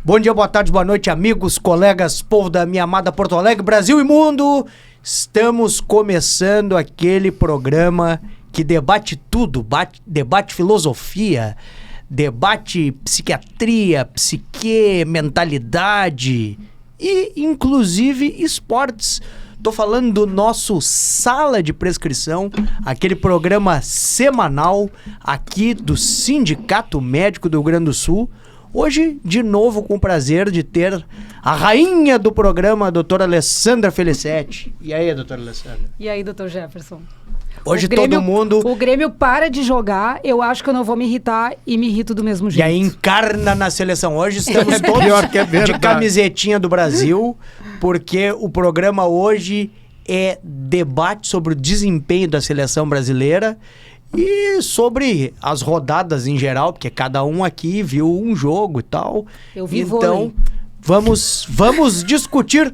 Bom dia, boa tarde, boa noite, amigos, colegas, povo da minha amada Porto Alegre, Brasil e mundo. Estamos começando aquele programa que debate tudo, debate filosofia, debate psiquiatria, psique, mentalidade e, inclusive, esportes. Tô falando do nosso Sala de Prescrição, aquele programa semanal aqui do Sindicato Médico do Rio Grande do Sul. Hoje, de novo, com o prazer de ter a rainha do programa, a doutora Alessandra Felicetti. E aí, doutora Alessandra? E aí, doutor Jefferson? Hoje todo mundo... O Grêmio para de jogar, eu acho que eu não vou me irritar e me irrito do mesmo jeito. E aí encarna na seleção. Hoje estamos todos de camisetinha do Brasil, porque o programa hoje é debate sobre o desempenho da seleção brasileira e sobre as rodadas em geral, porque cada um aqui viu um jogo e tal. Eu vi então, vamos discutir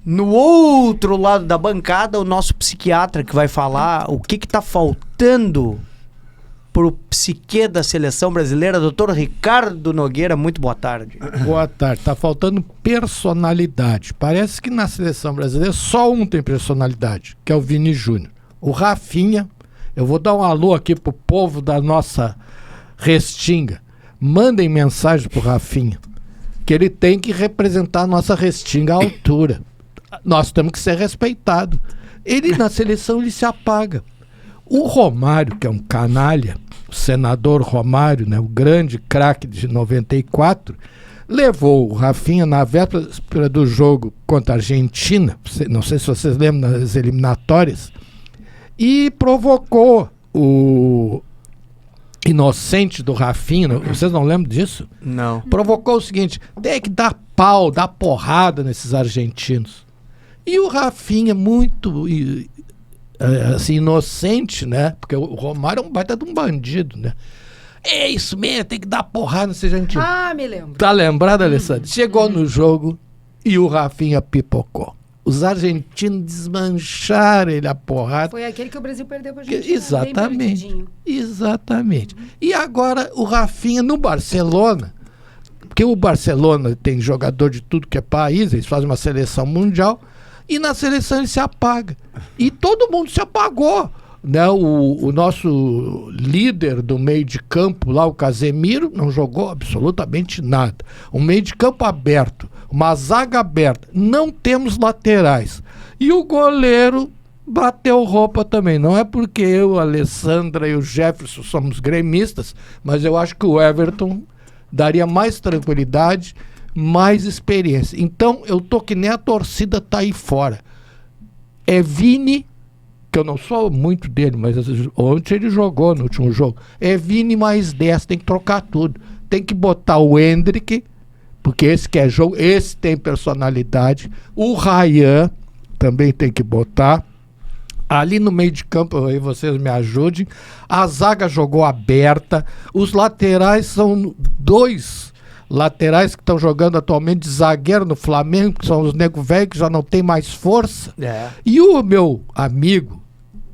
no outro lado da bancada o nosso psiquiatra que vai falar o que tá faltando pro psique da seleção brasileira, doutor Ricardo Nogueira. Muito boa tarde. Boa tarde. Tá faltando personalidade. Parece que na seleção brasileira só um tem personalidade, que é o Vini Júnior. O Rafinha, eu vou dar um alô aqui pro povo da nossa Restinga. Mandem mensagem pro Rafinha, que ele tem que representar a nossa Restinga à altura. Nós temos que ser respeitados. Ele na seleção ele se apaga. O Romário, que é um canalha, o senador Romário, né, o grande craque de 94, levou o Rafinha na véspera do jogo contra a Argentina, não sei se vocês lembram das eliminatórias, e provocou o inocente do Rafinha. Vocês não lembram disso? Não. Provocou o seguinte: tem que dar pau, dar porrada nesses argentinos. E o Rafinha, muito assim, inocente, né? Porque o Romário é um baita de um bandido, né? É isso mesmo, tem que dar porrada nesse argentino. Ah, me lembro. Tá lembrado, Alessandro? Chegou no jogo e o Rafinha pipocou. Os argentinos desmancharam ele a porrada. Foi aquele que o Brasil perdeu pra gente. Exatamente. Exatamente. E agora o Rafinha no Barcelona, porque o Barcelona tem jogador de tudo que é país, eles fazem uma seleção mundial, e na seleção ele se apaga. E todo mundo se apagou, né? O nosso líder do meio de campo lá, o Casemiro, não jogou absolutamente nada. Um meio de campo aberto, uma zaga aberta, não temos laterais. E o goleiro bateu roupa também. Não é porque eu, a Alessandra e o Jefferson somos gremistas, mas eu acho que o Everton daria mais tranquilidade, mais experiência. Então eu tô que nem a torcida tá aí fora. É Vini, que eu não sou muito dele, mas ontem ele jogou no último jogo. É Vini mais 10, tem que trocar tudo. Tem que botar o Endrick, porque esse quer jogo, esse tem personalidade. O Ryan também tem que botar. Ali no meio de campo, aí vocês me ajudem. A zaga jogou aberta. Os laterais são dois laterais que estão jogando atualmente de zagueiro no Flamengo, que são os nego velho que já não tem mais força. É. E o meu amigo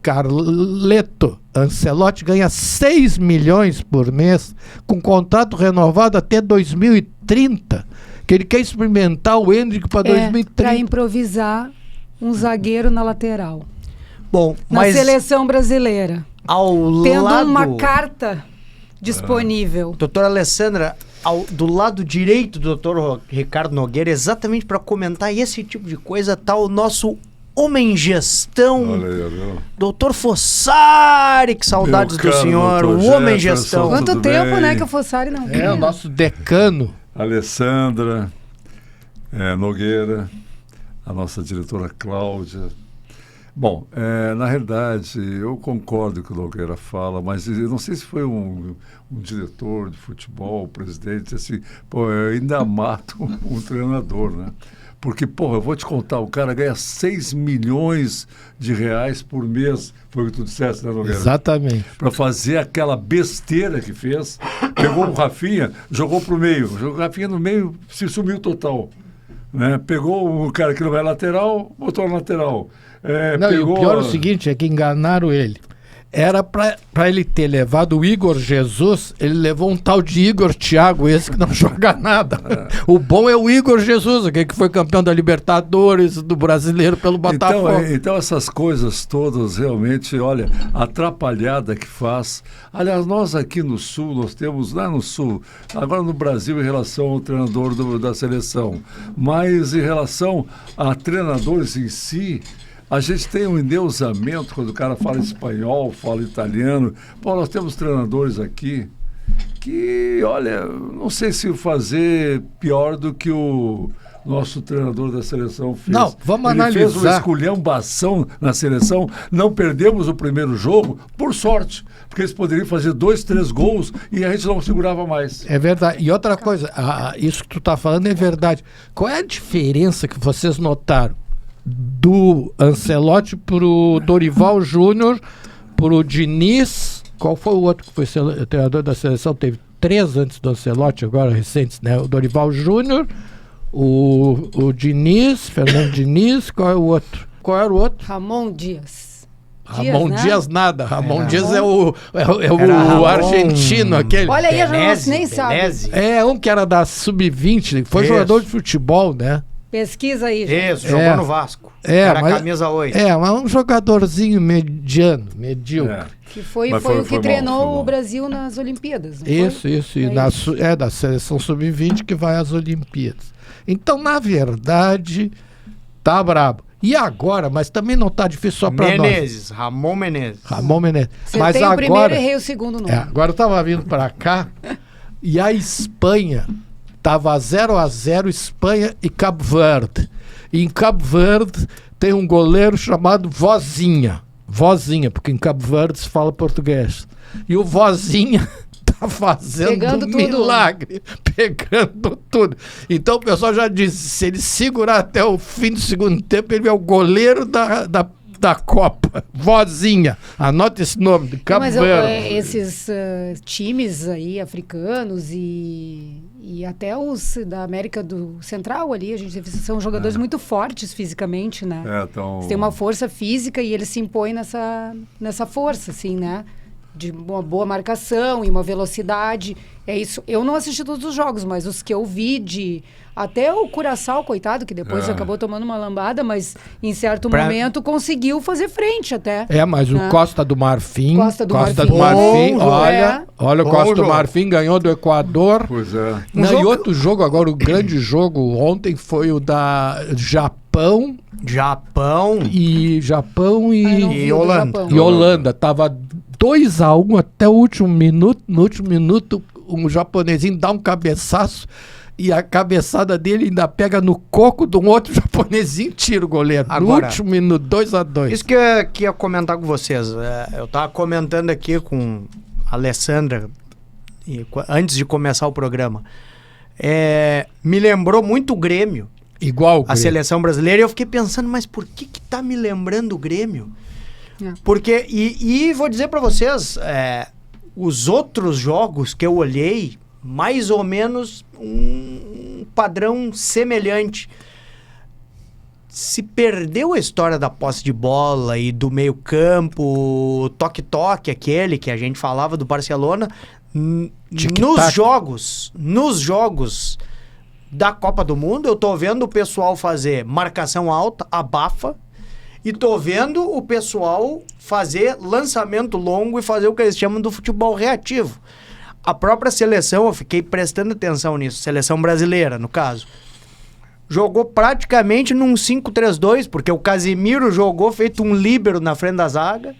Carleto Ancelotti ganha 6 milhões por mês, com contrato renovado até 2030, que ele quer experimentar o Endrick para 2030. Para improvisar um zagueiro na lateral. Bom, na mas seleção brasileira. Tendo uma carta disponível. Doutora Alessandra, do lado direito do doutor Ricardo Nogueira, exatamente para comentar esse tipo de coisa, tá o nosso homem gestão, doutor Fossari, que saudades do senhor, o homem gestão. Quanto tempo, né, que o Fossari não vinha. É o nosso decano. Alessandra Nogueira, a nossa diretora Cláudia. Bom, na realidade, eu concordo com o que o Nogueira fala, mas eu não sei se foi um diretor de futebol, presidente, assim, eu ainda mato um treinador, né? Porque, eu vou te contar, o cara ganha 6 milhões de reais por mês, foi o que tu disseste, né, Nogueira? Exatamente. Para fazer aquela besteira que fez, pegou o Rafinha, jogou pro meio, o Rafinha no meio se sumiu total, né? Pegou o cara que não é lateral, botou na lateral. Não, e o pior é o seguinte, é que enganaram ele. era pra ele ter levado o Igor Jesus, ele levou um tal de Igor Thiago, esse que não joga nada. O bom é o Igor Jesus, aquele que foi campeão da Libertadores, do Brasileiro pelo Botafogo. Então essas coisas todas realmente, olha, atrapalhada que faz. Aliás, nós aqui no Sul, nós temos lá no Sul, agora no Brasil em relação ao treinador da seleção, mas em relação a treinadores em si, a gente tem um endeusamento quando o cara fala espanhol, fala italiano. Pô, nós temos treinadores aqui que, olha, não sei se fazer pior do que o nosso treinador da seleção fez. Não, vamos Ele analisar. fez uma esculhambação na seleção. Não perdemos o primeiro jogo, por sorte, porque eles poderiam fazer 2, 3 gols e a gente não segurava mais. É verdade. E outra coisa, isso que tu tá falando é verdade. Qual é a diferença que vocês notaram do Ancelotti pro Dorival Júnior, pro Diniz? Qual foi o outro que foi treinador da seleção? Teve 3 antes do Ancelotti, agora recentes, né? O Dorival Júnior, o Diniz, Fernando Diniz, qual é o outro? Qual era o outro? Ramon Dias. Ramon né? Dias nada. Ramon Dias é Era o Ramon argentino, aquele. Olha aí, a Beleze, gente nem sabe. Beleze. É, um que era da Sub-20, foi Isso. jogador de futebol, né? Pesquisa aí, gente. Isso, jogou no Vasco. Era mas, camisa 8. mas um jogadorzinho mediano, medíocre. É. Que foi Mas o que foi mal, treinou foi mal. o Brasil nas Olimpíadas. Não Isso. foi? E É isso. da seleção sub-20 que vai às Olimpíadas. Então, na verdade, tá brabo. E agora, mas também não tá difícil só pra nós. Menezes, Ramon Menezes. Ramon Menezes. Acertei Mas o primeiro, agora, errei o segundo nome. agora eu tava vindo pra cá e a Espanha tava 0-0, Espanha e Cabo Verde. E em Cabo Verde tem um goleiro chamado Vozinha. Vozinha, porque em Cabo Verde se fala português. E o Vozinha tá fazendo Pegando um tudo. milagre, pegando tudo. Então o pessoal já disse, se ele segurar até o fim do segundo tempo, ele é o goleiro da Copa. Vozinha. Anota esse nome, de Cabo Mas Verde. esses times aí africanos e até os da América do Central ali, a gente são jogadores muito fortes fisicamente, né? Então, Eles têm uma força física e eles se impõem nessa força, assim, né? De uma boa marcação e uma velocidade. É isso. Eu não assisti todos os jogos, mas os que eu vi até o Curaçao, coitado, que depois acabou tomando uma lambada, mas em certo momento conseguiu fazer frente até. Mas o né? Costa do Marfim. Costa do Costa Marfim. do Marfim, Bom, olha o Bom Costa do jogo. Marfim ganhou do Equador. pois é. E outro jogo, agora o grande jogo ontem foi o da Japão Japão. e Ai, não vi E o do Holanda. Japão. e Holanda. Tava 2-1 até o último minuto. No último minuto, um japonesinho dá um cabeçaço e a cabeçada dele ainda pega no coco de um outro japonesinho e tira o goleiro. No Agora, último minuto, 2-2. Isso que eu ia comentar com vocês. Eu tava comentando aqui com a Alessandra antes de começar o programa. Me lembrou muito o Grêmio, Igual o a Grêmio. seleção brasileira, e eu fiquei pensando, mas por que tá me lembrando o Grêmio? É. Porque, e vou dizer pra vocês, os outros jogos que eu olhei, mais ou menos um padrão semelhante. Se perdeu a história da posse de bola e do meio campo, o toque-toque, aquele que a gente falava do Barcelona, nos jogos da Copa do Mundo, eu tô vendo o pessoal fazer marcação alta, abafa, e tô vendo o pessoal fazer lançamento longo e fazer o que eles chamam do futebol reativo. A própria seleção, eu fiquei prestando atenção nisso, seleção brasileira, no caso, jogou praticamente num 5-3-2, porque o Casimiro jogou feito um líbero na frente da zaga.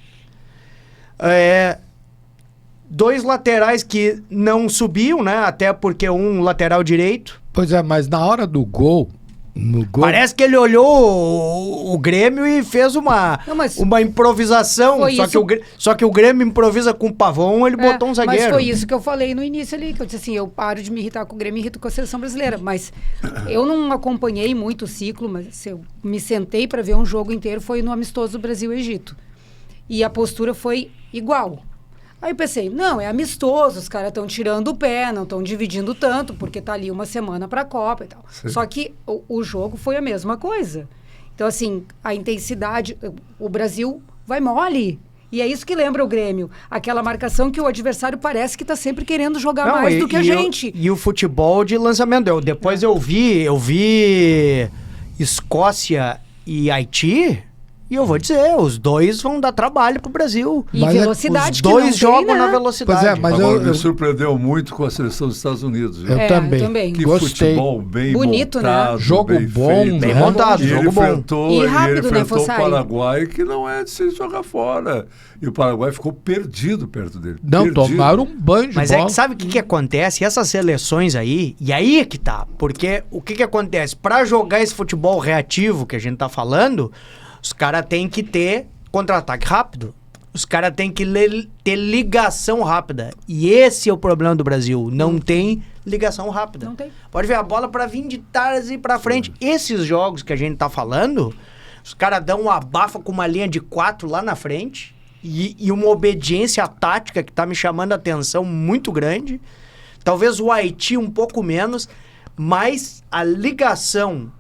2 laterais que não subiam, né? Até porque um lateral direito. Pois é, mas na hora do gol, no gol... Parece que ele olhou o Grêmio e fez uma improvisação. Foi Só que o Grêmio improvisa com o Pavão, ele botou um zagueiro. Mas foi isso que eu falei no início ali, que eu disse assim, eu paro de me irritar com o Grêmio e me irrito com a seleção brasileira. Mas eu não acompanhei muito o ciclo, mas eu me sentei para ver um jogo inteiro, foi no amistoso Brasil e Egito. E a postura foi igual. Aí eu pensei, não, é amistoso, os caras estão tirando o pé, não estão dividindo tanto, porque tá ali uma semana pra Copa e tal. Sim. Só que o jogo foi a mesma coisa. Então, assim, a intensidade, o Brasil vai mole. E é isso que lembra o Grêmio. Aquela marcação que o adversário parece que tá sempre querendo jogar Não, mais do que a gente. E o futebol de lançamento. Depois eu vi Escócia e Haiti, e eu vou dizer, os dois vão dar trabalho pro Brasil. E Mas velocidade Os que não dois tem, jogam né? na velocidade. Pois é, mas Agora, eu me surpreendeu muito com a seleção dos Estados Unidos. Viu? eu também. eu também. Que Gostei. futebol bem Bonito, né? montado, Jogo bem bom, feito. Bem né? montado, E ele jogo bom. enfrentou, E rápido, ele né, enfrentou o Fossari? Paraguai, que não é de se jogar fora. E o Paraguai ficou perdido perto dele. Não, perdido. tomaram um banho de Mas bola. é que sabe o que acontece? Essas seleções aí, e aí é que tá. Porque o que acontece? Pra jogar esse futebol reativo que a gente tá falando, os caras têm que ter contra-ataque rápido. Os caras têm que ter ligação rápida. E esse é o problema do Brasil. Não tem ligação rápida. Não tem. Pode ver a bola pra vir de trás e pra frente. Esses jogos que a gente tá falando, os caras dão uma abafa com uma linha de 4 lá na frente e uma obediência tática que tá me chamando a atenção muito grande. Talvez o Haiti um pouco menos, mas a ligação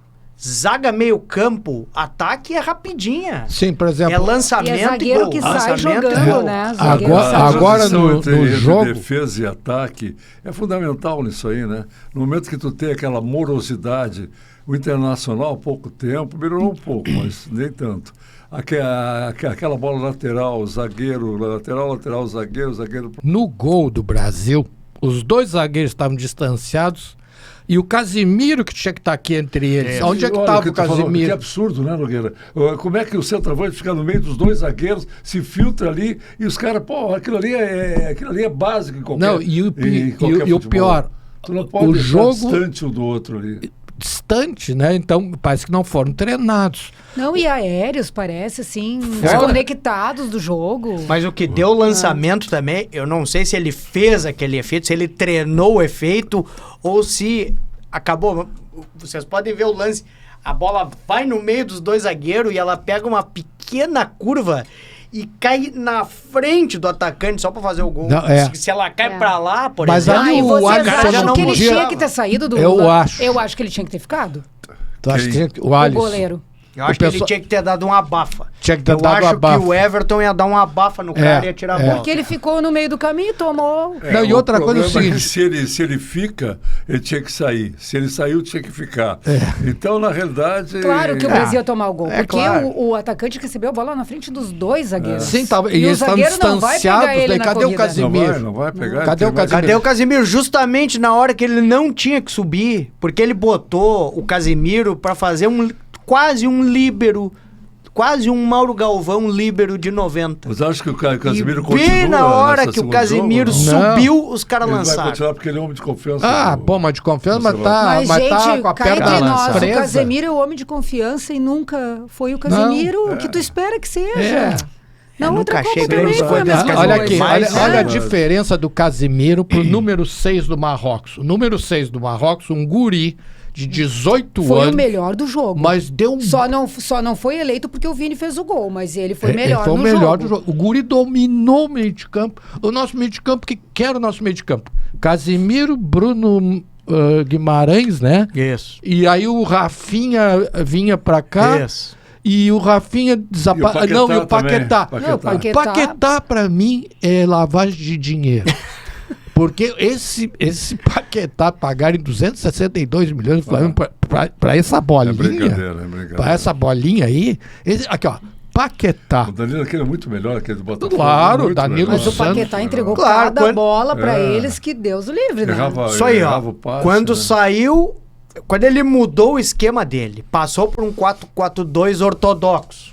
zaga, meio campo, ataque é rapidinha. Sim, por exemplo. É lançamento E é zagueiro gol. que sai Lançamento jogando, e gol. né? Zagueiro Agora- sai A agora transição no entre jogo- defesa e ataque é fundamental nisso aí, né? No momento que tu tem aquela morosidade, o Internacional há pouco tempo melhorou um pouco, mas nem tanto. Aquela bola lateral, zagueiro, lateral, zagueiro. No gol do Brasil, os dois zagueiros estavam distanciados e o Casimiro que tinha que estar aqui entre eles. Onde é que Olha estava que o tu falou, Casimiro? que absurdo, né, Nogueira? Como é que o centroavante fica no meio dos dois zagueiros, se filtra ali e os caras, pô, aquilo ali é básico em qualquer Não, e o futebol. pior, Tu não pode o estar jogo- distante um do outro ali. distante, né? Então parece que não foram treinados. Não, e aéreos, parece, assim, Fora. desconectados do jogo. Mas o que deu o lançamento também, eu não sei se ele fez aquele efeito, se ele treinou o efeito ou se acabou. Vocês podem ver o lance. A bola vai no meio dos dois zagueiros e ela pega uma pequena curva e cai na frente do atacante só pra fazer o gol. Não, é. Se ela cai pra lá, por Mas exemplo... ali E o vocês Alisson acham não que ele podia- tinha que ter saído do... Eu acho. Eu acho que ele tinha que ter ficado. Tu acha que Quem? tinha- o Alisson. O goleiro. Eu acho O que ele pessoal- tinha que ter dado uma abafa. Tinha que ter eu dado acho uma abafa. que o Everton ia dar uma abafa no cara e ia tirar a bola. Porque ele ficou no meio do caminho e tomou... Não, e outra coisa é o problema seguinte- que se ele fica, ele tinha que sair. Se ele saiu, tinha que ficar. Então, na realidade... Claro que o Brasil ia tomar o gol. É porque claro. o atacante recebeu a bola na frente dos dois zagueiros. Sim, tava, e E o eles estavam zagueiro não vai pegar distanciados. ele Daí, na cadê o corrida. Casimiro? Não vai pegar. Cadê ele o vai- Casimiro? Cadê o Casimiro? Justamente na hora que ele não tinha que subir, porque ele botou o Casimiro pra fazer quase um líbero, quase um Mauro Galvão líbero de 90. Mas acho que o Casimiro E continua bem na hora nessa que o segundo Casimiro jogo, não? subiu, os caras ele vai lançaram. continuar porque ele é homem de confiança. Ah, do- bom, mas de confiança, mas do tá, Mas, mas tá gente, com a cá perna entre nós, o presa. Casemiro é o homem de confiança e nunca foi o Casemiro que tu espera que seja. É. Na Eu outra nunca achei Copa grande também foi a fã mesma desse coisa. Olha Casimiro. aqui, Mas, olha a né? diferença do Casimiro pro número 6 do Marrocos. O número 6 do Marrocos, um guri de 18 Foi anos, o melhor do jogo. mas deu um... Só não foi eleito porque o Vini fez o gol, mas ele foi melhor foi o no melhor jogo. do jogo. O guri dominou o meio de campo. O nosso meio de campo, que era o nosso meio de campo? Casimiro, Bruno Guimarães, né? Isso. E aí o Rafinha vinha pra cá. Isso. E o Rafinha desapareceu. Não, e o Paquetá. Não, o Paquetá. Paquetá, pra mim, é lavagem de dinheiro. Porque esse Paquetá pagarem 262 milhões do Flamengo pra essa É bolinha. brincadeira, é brincadeira. Pra essa bolinha aí. Aqui, ó. Paquetá. O Danilo aquele é muito melhor, aquele do Botafogo. Claro, muito Danilo melhor. Mas o Paquetá entregou Claro, cada quando- bola pra É. eles que Deus o livre, né? Isso aí, ó. errava o passe, Quando né? saiu, quando ele mudou o esquema dele, passou por um 4-4-2 ortodoxo.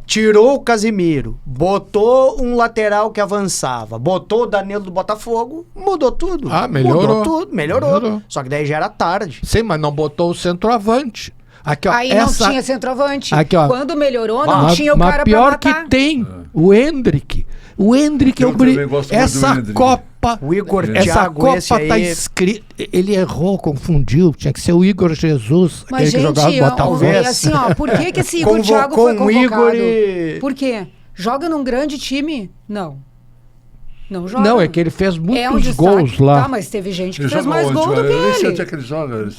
Tirou o Casimiro, botou um lateral que avançava, botou o Danilo do Botafogo, mudou tudo. Ah, melhorou. Mudou tudo, melhorou. Melhorou. Só que daí já era tarde. Sim, mas não botou o centroavante. Aqui, ó. Aí essa... não tinha centroavante. Aqui, ó. Quando melhorou, não Mas- tinha o mas cara pior pra matar. que tem, o Hendrick. O Hendrick é Eu o brilho. também gosto muito do Essa Hendrick. Copa, O Igor essa Thiago, esse Copa aí... tá escrito. Ele errou, confundiu. Tinha que ser o Igor Jesus, Mas, aquele que jogava no gente, Botafogo. e assim, ó, por que esse Igor Convocou Thiago foi um convocado? Igor e- Por quê? Joga num grande time? Não. Não joga. Não, é que ele fez muitos destaque. gols lá. Tá, mas teve gente que Ele fez joga mais onde? gol do que Eu nem sei onde é ele. que ele joga. Ele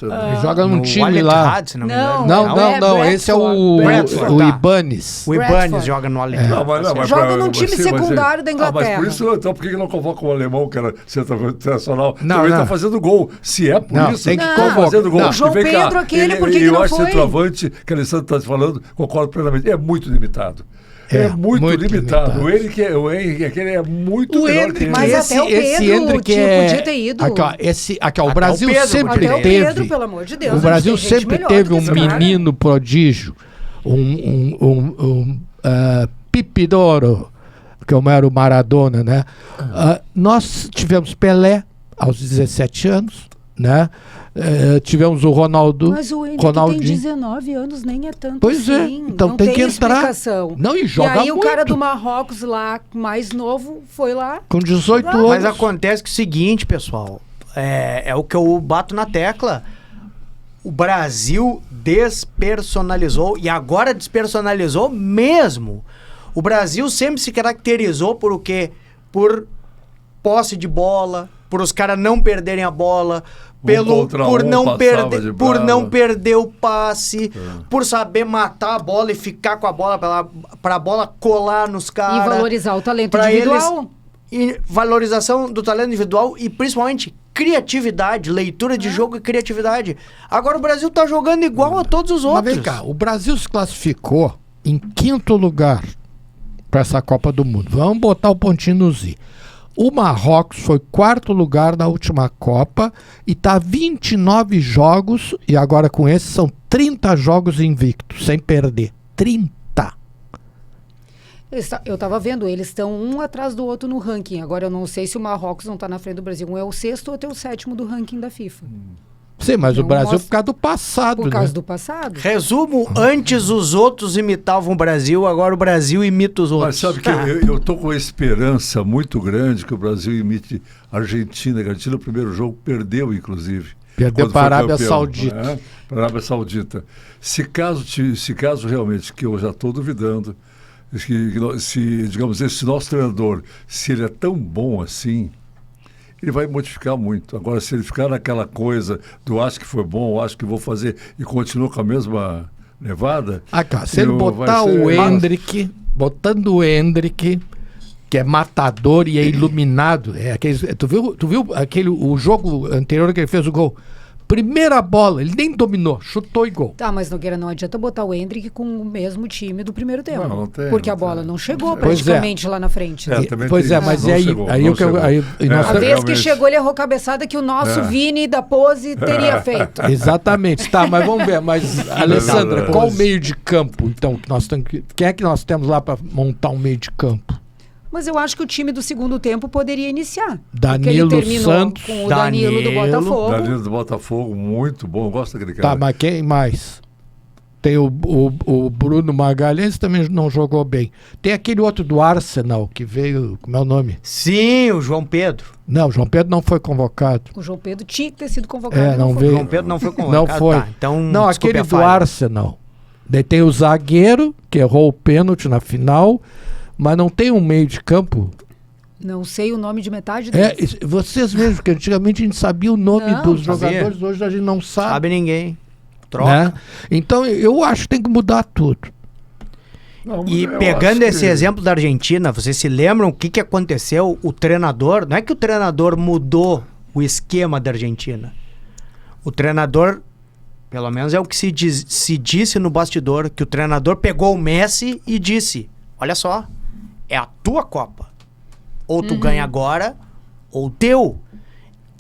joga num No time Al lá. Ittihad, se não me Não, engano. Não, é esse é o Bradford. o Tá. Ibanez. O Ibanez Bradford. joga no Al É. Ittihad. mas Joga num time sim, secundário da mas Inglaterra. por isso, então, por que não convoca o alemão, que era centroavante internacional? Não, Também não. está fazendo gol. Se é por Não, isso, tem que tá convocar. fazendo gol. Não. O João E vem Pedro, aquele, por que eu não acho foi? centroavante, que a Alessandro está falando, concordo plenamente. É muito limitado. É, É muito muito limitado. limitado. O Henrique, aquele é muito O melhor que Hendrick, ele. Mas até o Pedro podia ter ido. Aqui, ó, o Até Brasil o Pedro sempre podia Até o teve. Pedro, pelo amor de Deus. O a gente Brasil tem gente sempre melhor teve do que um esse cara. menino prodígio, Pipi d'Oro, que era o Maradona, né? Nós tivemos Pelé aos 17 anos, né? Tivemos o Ronaldo. Mas o Henrique tem Ronaldinho. 19 anos, nem é tanto Pois é, assim. então Não tem que entrar. explicação. Não, e joga E aí o cara muito. do Marrocos lá, mais novo, foi lá. Com 18 Mas anos. Mas acontece que é o seguinte, pessoal, é o que eu bato na tecla. O Brasil despersonalizou, e agora despersonalizou mesmo. O Brasil sempre se caracterizou por o quê? Por posse de bola, por os caras não perderem a bola, por não perder o passe, por saber matar a bola e ficar com a bola pra bola colar nos caras. E valorizar o talento pra individual. E valorização do talento individual e principalmente criatividade, leitura de jogo e criatividade. Agora o Brasil tá jogando igual a todos os Mas outros. vem cá, o Brasil se classificou em 5º lugar para essa Copa do Mundo. Vamos botar o pontinho no Z. O Marrocos foi 4º lugar na última Copa e tá 29 jogos, e agora com esse são 30 jogos invictos, sem perder. 30. Eu tava vendo, eles estão um atrás do outro no ranking. Agora eu não sei se o Marrocos não tá na frente do Brasil. Um é o 6º, outro é o 7º do ranking da FIFA. Sim, mas Não o Brasil mostra- por causa do passado, Por causa né? do passado. Resumo, antes os outros imitavam o Brasil, agora o Brasil imita os outros. Mas sabe que eu tô com uma esperança muito grande que o Brasil imite a Argentina. A Argentina, no primeiro jogo, perdeu, inclusive. Perdeu quando para a foi Arábia campeão, Saudita. né? Para a Arábia Saudita. Se caso realmente, que eu já estou duvidando, digamos, esse nosso treinador, se ele é tão bom assim, ele vai modificar muito. Agora, se ele ficar naquela coisa do acho que foi bom, acho que vou fazer, e continua com a mesma levada... Se ele botar o Hendrick, botando o Hendrick, que é matador e é iluminado, tu viu o jogo anterior que ele fez o gol? Primeira bola, ele nem dominou, chutou e gol. Tá, mas Nogueira, não adianta botar o Hendrick com o mesmo time do primeiro tempo. Não tem, porque não a bola tem. não chegou Pois praticamente lá na frente. Também Pois tem é, isso. mas Não aí, chegou, aí, não o que eu, chegou. aí e nós A vez que realmente. chegou, ele errou cabeçada que o nosso Vini da pose teria feito. Exatamente, tá, mas vamos ver. Mas, Alessandra, Verdade. qual o meio de campo, então, que nós temos que. Quem é que nós temos lá para montar um meio de campo? Mas eu acho que o time do segundo tempo poderia iniciar. Danilo Porque ele terminou Santos. com o Danilo do Botafogo. Danilo do Botafogo, muito bom. Eu gosto daquele Tá, cara. mas quem mais? Tem o Bruno Magalhães, também não jogou bem. Tem aquele outro do Arsenal que veio. Como é o nome? Sim, o João Pedro. Não, o João Pedro não foi convocado. O João Pedro tinha que ter sido convocado. Não foi. veio. O João Pedro não foi convocado. Não foi. Tá, então, Não, desculpe aquele a do falha. Arsenal. Daí tem o zagueiro, que errou o pênalti na final, mas não tem um meio de campo. Não sei o nome de metade deles. Vocês mesmos, que antigamente a gente sabia o nome Não, dos sabia. jogadores, hoje a gente não sabe. Sabe ninguém. Troca. Né? Então eu acho que tem que mudar tudo. Não, E eu pegando acho esse que- exemplo da Argentina, vocês se lembram o que aconteceu? O treinador, não é que o treinador mudou o esquema da Argentina. O treinador, pelo menos é o que se disse no bastidor, que o treinador pegou o Messi e disse, olha só, é a tua Copa. Ou tu ganha agora, ou teu.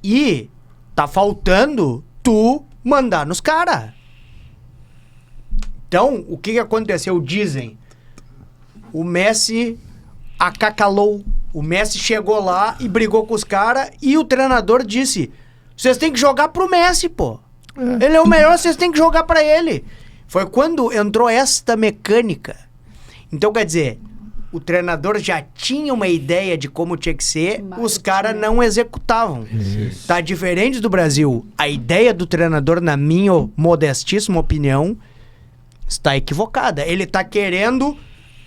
E tá faltando tu mandar nos caras. Então, o que aconteceu? Dizem, o Messi acacalou. O Messi chegou lá e brigou com os caras e o treinador disse, vocês têm que jogar pro Messi, pô. Ele é o melhor, vocês têm que jogar pra ele. Foi quando entrou esta mecânica. Então, quer dizer, o treinador já tinha uma ideia de como tinha que ser, Mas os caras não executavam. Tá diferente do Brasil. A ideia do treinador, na minha modestíssima opinião, está equivocada. Ele tá querendo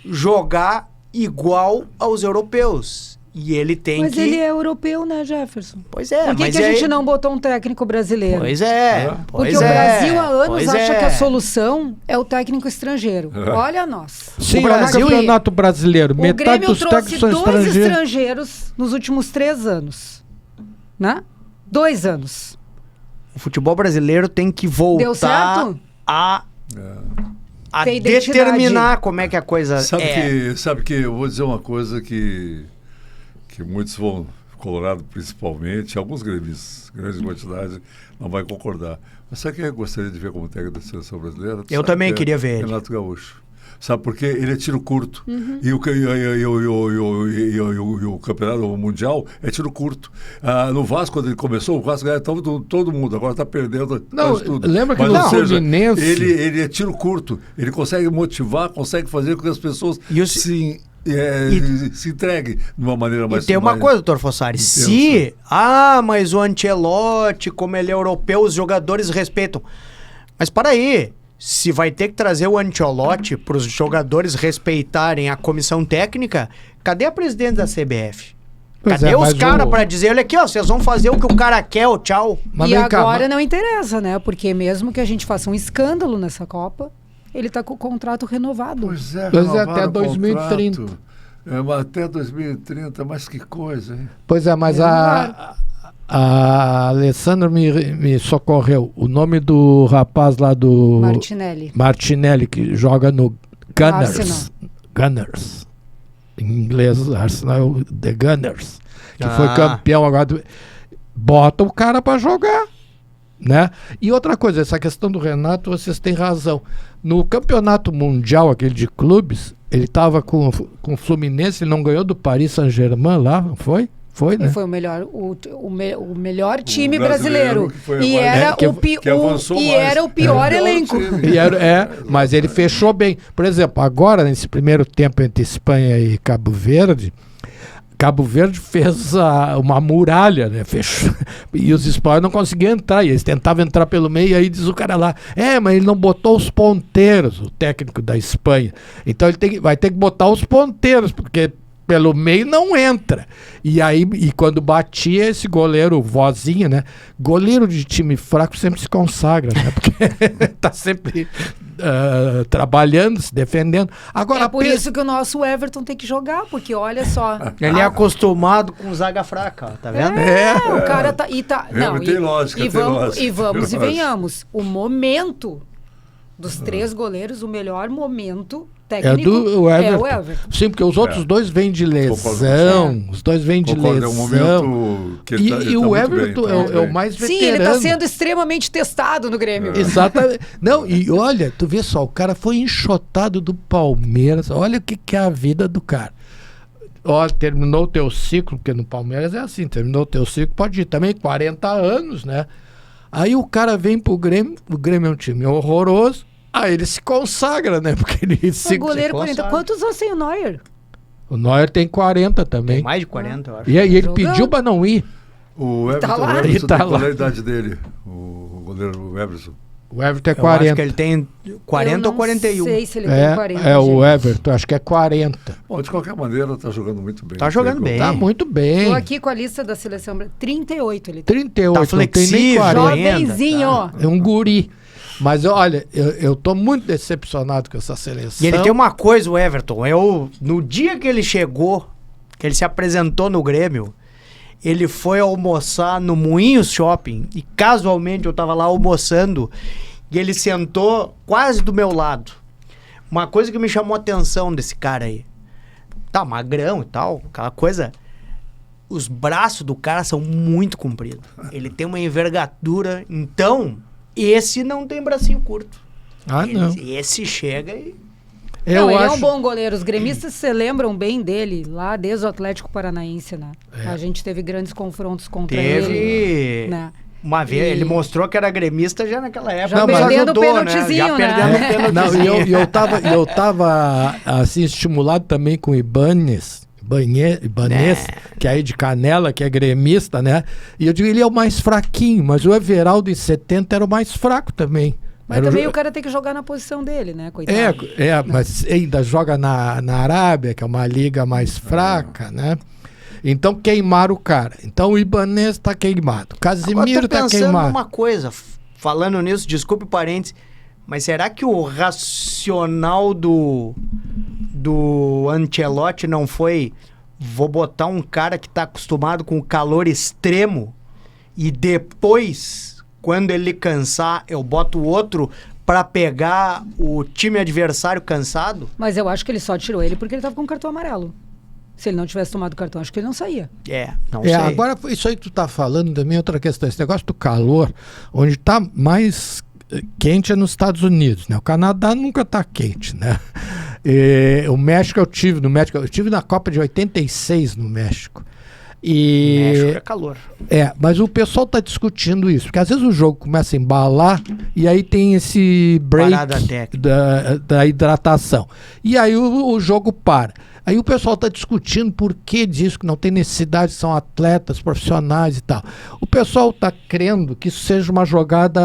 jogar igual aos europeus. E ele tem Mas que... ele é europeu, né, Jefferson? Pois é, Por que, mas que a aí- gente não botou um técnico brasileiro? Pois é, Porque pois o é, Brasil há anos pois acha é. que a solução é o técnico estrangeiro. Olha nós. Sim, O Brasil- o campeonato brasileiro, O metade Grêmio dos trouxe técnicos são 2 estrangeiros. estrangeiros nos últimos 3 anos. Né? 2 anos. O futebol brasileiro tem que voltar Deu certo? a Ter identidade. determinar como é que a coisa Sabe que eu vou dizer uma coisa que muitos vão, Colorado principalmente, alguns gremistas, grande quantidade, não vai concordar. Mas sabe quem eu gostaria de ver como técnico da seleção brasileira? Tu Eu sabe também que é queria ver ele. Renato Gaúcho. Sabe por quê? Ele é tiro curto. Uhum. E o campeonato mundial é tiro curto. No Vasco, quando ele começou, o Vasco ganhava todo mundo. Agora está perdendo Não, quase tudo. lembra que Mas, no ou seja, Fluminense- ele é tiro curto. Ele consegue motivar, consegue fazer com que as pessoas E o- se entreguem de uma maneira mais... E tem uma mais coisa, doutor Fossari, intensa. se... mas o Ancelotti, como ele é europeu, os jogadores respeitam. Mas para aí, se vai ter que trazer o Ancelotti para os jogadores respeitarem a comissão técnica, cadê a presidente da CBF? Pois Cadê é, os mas caras o- para dizer, olha aqui, ó, vocês vão fazer o que o cara quer, ô, tchau. Mas E vem cá, agora mas- não interessa, né? Porque mesmo que a gente faça um escândalo nessa Copa, ele tá com o contrato renovado. Pois é, Pois é, renovaram até o 2030. contrato. Mas até 2030, mas que coisa, hein? Pois é, mas a Alessandra me socorreu. O nome do rapaz lá do Martinelli. que joga no Gunners. Arsenal. Gunners. Em inglês, Arsenal, The Gunners. Que Ah. foi campeão agora. Bota o cara pra jogar. Né? E outra coisa, essa questão do Renato, vocês têm razão. No campeonato mundial, aquele de clubes, ele estava com o Fluminense, ele não ganhou do Paris Saint-Germain lá, não foi? Foi, né? Ele foi o melhor time brasileiro brasileiro. que foi E agora. era, que o, avançou e mais. era o pior É, elenco. time. E mas ele fechou bem. Por exemplo, agora, nesse primeiro tempo entre Espanha e Cabo Verde fez uma muralha, né? Fechou. E os espanhóis não conseguiam entrar. E eles tentavam entrar pelo meio. E aí diz o cara lá: mas ele não botou os ponteiros, o técnico da Espanha. Então ele vai ter que botar os ponteiros, porque pelo meio não entra. E aí, quando batia esse goleiro, vozinha, né? Goleiro de time fraco sempre se consagra, né? Porque tá sempre trabalhando, se defendendo. Agora, É por isso que o nosso Everton tem que jogar, porque olha só. Ele é acostumado com zaga fraca, ó, tá vendo? O cara tá. Tem lógica, tem lógica. E vamos Tem e venhamos. O momento dos 3 goleiros, o melhor momento técnico do é Everton. o Everton. Sim, porque os outros dois vêm de lesão. Os dois vêm de Concordo, lesão. é um momento que ele tá E o muito Everton bem, tá muito é o bem. mais veterano. Sim, ele está sendo extremamente testado no Grêmio. Exatamente. Não, e olha, tu vê só, o cara foi enxotado do Palmeiras. Olha o que é a vida do cara. Ó, terminou o teu ciclo, porque no Palmeiras é assim, terminou o teu ciclo, pode ir também, 40 anos, né? Aí o cara vem pro Grêmio, o Grêmio é um time horroroso, aí ele se consagra, né? Porque ele O goleiro 40. Quantos anos tem o Neuer? O Neuer tem 40 também. Tem mais de 40, eu acho. E aí ele Jogando. pediu pra não ir. O Everton, Tá lá. o Everton Ele tá tem qual lá. é a idade dele? O goleiro Everton. O Everton é Eu acho 40. que ele tem 40 ou 41. Eu não sei se ele tem 40. É o gente. Everton, acho que é 40. Bom, de qualquer maneira, tá jogando muito bem. Tá jogando bem. Tá muito bem. Tô aqui com a lista da seleção. 38 ele tem. 38, Tá não tem nem flexível. 40. Jovenzinho, ó. É um guri. Mas olha, eu tô muito decepcionado com essa seleção. E ele tem uma coisa, o Everton. No dia que ele chegou, que ele se apresentou no Grêmio, ele foi almoçar no Moinhos Shopping. E casualmente eu tava lá almoçando e ele sentou quase do meu lado. Uma coisa que me chamou a atenção desse cara aí. Tá magrão e tal, aquela coisa. Os braços do cara são muito compridos. Ele tem uma envergadura. Então, esse não tem bracinho curto. Ah, não. Esse chega e... Eu Não, ele acho... é um bom goleiro. Os gremistas se lembram bem dele lá desde o Atlético Paranaense, né? A gente teve grandes confrontos contra ele. Teve... Né? Uma vez, E- ele mostrou que era gremista já naquela época. Já mas perdendo o ajudou, né? pênaltizinho, Já né? perdendo o pênaltizinho. Não, e eu tava assim, estimulado também com o Ibanez, que é aí de Canela, que é gremista, né? E eu digo, ele é o mais fraquinho, mas o Everaldo em 70 era o mais fraco também. Mas Era também o cara tem que jogar na posição dele, né? Coitado. mas ainda joga na Arábia, que é uma liga mais fraca, né? Então queimaram o cara. Então o Ibanez tá queimado. Casimiro tá pensando queimado. numa coisa, falando nisso, desculpe o parênteses, mas será que o racional do Ancelotti não foi: vou botar um cara que tá acostumado com o calor extremo e depois, quando ele cansar, eu boto o outro pra pegar o time adversário cansado? Mas eu acho que ele só tirou ele porque ele tava com cartão amarelo. Se ele não tivesse tomado o cartão, acho que ele não saía. Não sei. Agora, isso aí que tu tá falando também é outra questão. Esse negócio do calor, onde tá mais quente é nos Estados Unidos, né? O Canadá nunca tá quente, né? O México eu tive na Copa de 86 no México. México é calor. Mas o pessoal tá discutindo isso, porque às vezes o jogo começa a embalar e aí tem esse break da hidratação. E aí o jogo para. Aí o pessoal está discutindo por que disso, que não tem necessidade, são atletas profissionais e tal. O pessoal está crendo que isso seja uma jogada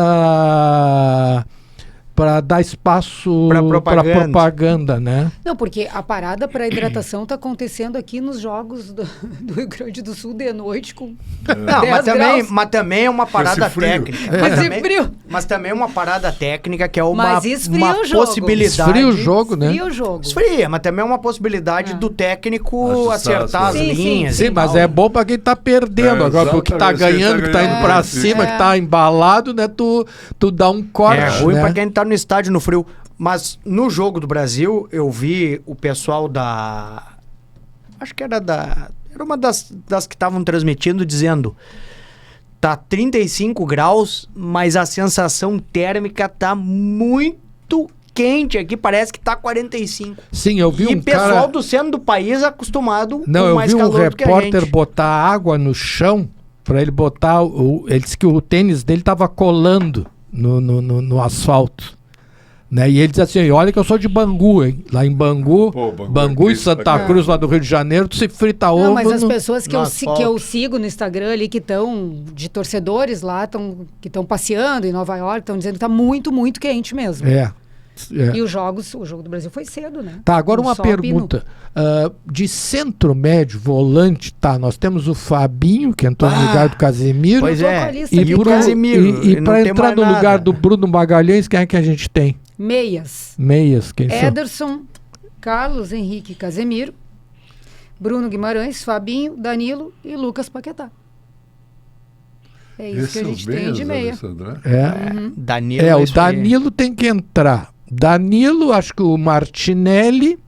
para dar espaço para propaganda, né? Não, porque a parada para hidratação está acontecendo aqui nos jogos do Rio Grande do Sul de noite com 10 mas também é uma parada técnica. Mas também é uma parada técnica que é uma possibilidade. Esfria o jogo, né? Esfria, mas também é uma possibilidade do técnico acertar as linhas. Sim, mas é bom para quem tá perdendo. Agora, pro que tá ganhando, que tá indo para cima, que tá embalado, né? Tu dá um corte. É ruim, né? para quem tá no estádio no frio. Mas no jogo do Brasil, eu vi o pessoal acho que era uma das que estavam transmitindo, dizendo: tá 35 graus, mas a sensação térmica tá muito quente aqui, parece que tá 45. Sim, eu vi e pessoal do centro do país acostumado com mais calor do que a gente. Eu vi um repórter botar água no chão para ele botar, ele disse que o tênis dele tava colando no asfalto. Né? E ele diz assim: olha que eu sou de Bangu, hein? Lá em Bangu, Bangu e Santa Cruz, lá do Rio de Janeiro, tu se frita ovo. Não, mas as pessoas que eu sigo no Instagram ali, que estão de torcedores lá, que estão passeando em Nova York, estão dizendo que tá muito, muito quente mesmo. E o jogo do Brasil foi cedo, né? Tá, agora uma pergunta. De centro médio, volante, nós temos o Fabinho, que entrou no lugar do Casemiro. Pois é, e o Casemiro. E para entrar no lugar do Bruno Magalhães, quem é que a gente tem? Meias, quem são? Ederson, Carlos Henrique Casemiro, Bruno Guimarães, Fabinho, Danilo e Lucas Paquetá. É isso que a gente tem de meia. Danilo, o Danilo tem que entrar. Danilo, acho que o Martinelli,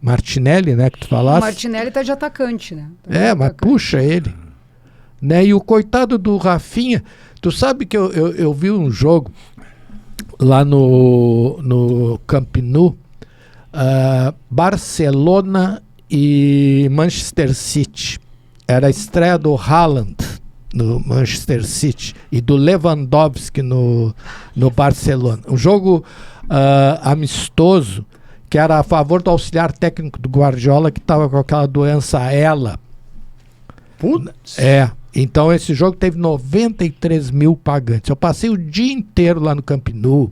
né, que tu falaste. O Martinelli tá de atacante, né? Mas puxa ele. Né? E o coitado do Rafinha, tu sabe que eu vi um jogo lá no Camp Nou, Barcelona e Manchester City. Era a estreia do Haaland no Manchester City e do Lewandowski no Barcelona. Um jogo amistoso, que era a favor do auxiliar técnico do Guardiola, que estava com aquela doença ELA. Putz. Então esse jogo teve 93 mil pagantes. Eu passei o dia inteiro lá no Camp Nou,